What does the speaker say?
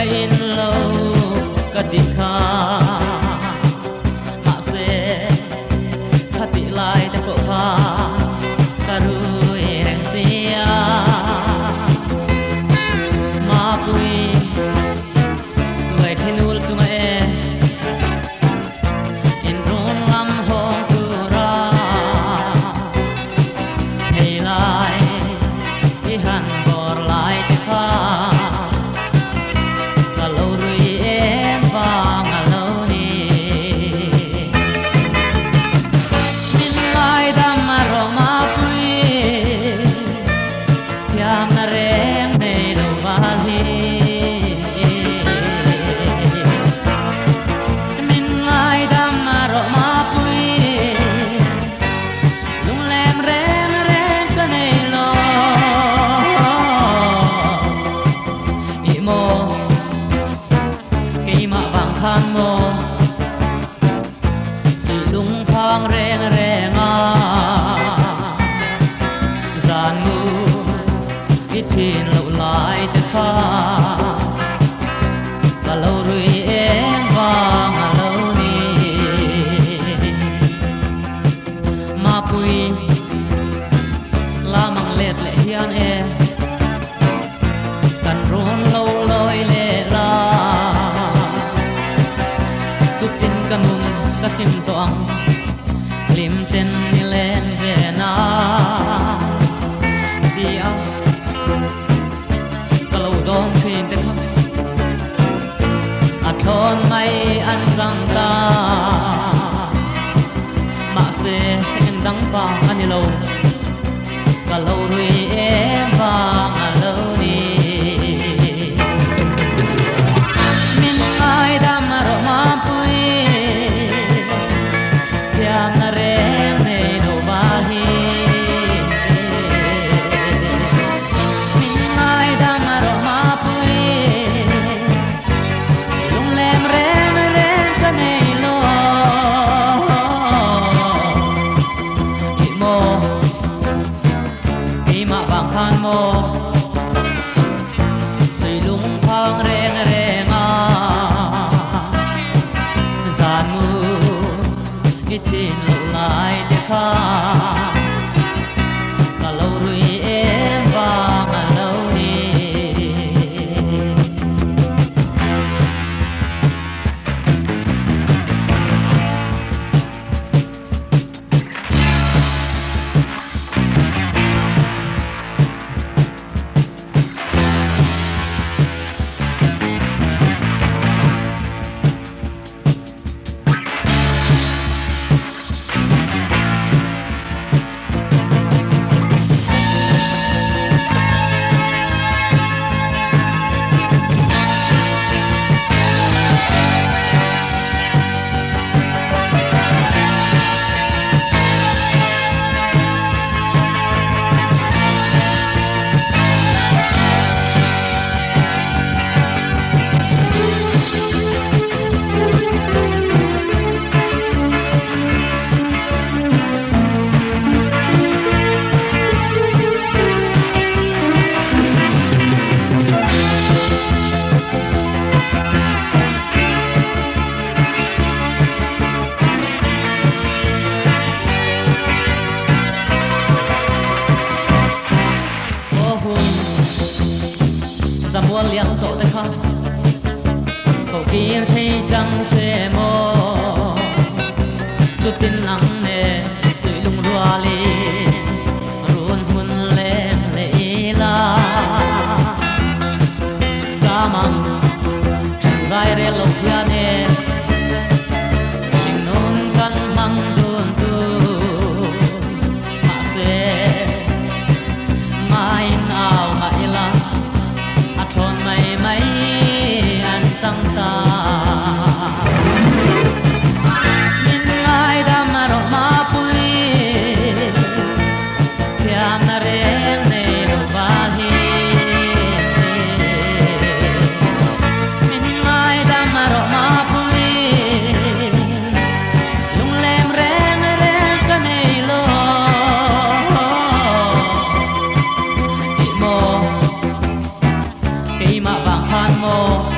in lâu ka ti kha ma se kha ti lai te ko pha ka rui reng sia ma pui người thinul chunga e in ron lam hong tu ra hei lai hi han bor lai te kha Trên lâu lại tất cả và lâu rồi em vang lâu đi mà vui la mang lệ lệ hiền em cần run lâu lối lệ la chút tin cần mùng cả sim toang lim tên lên về na đi ao don khin te khap a thon mai an jang ta ma se en dang pa ani lo ka lo rui em vang a lo ni min ai da ma ro ma pui pyam na re ne no ba hi sui lung phang reng reng a zan mu ki chin lo lai te kha ka lo rui em vang a lo ni muôn liang tổ tay khăn cầu kia thấy trăng xe mô chút tin nắng nè sưởi lung rua li ruồn hun lên lệ la sa mang trăng dài re lộc ya nè mình nôn căn mang ruồn tu hạ xe mai nào ngại la thôn mây mây ăn trăng ta min ai đã mà rồi mà vui kia na reng ne no va hi min ai đã mà rồi mà vui lung lem reng reng ka nei lo di mo cây mà vàng phan mô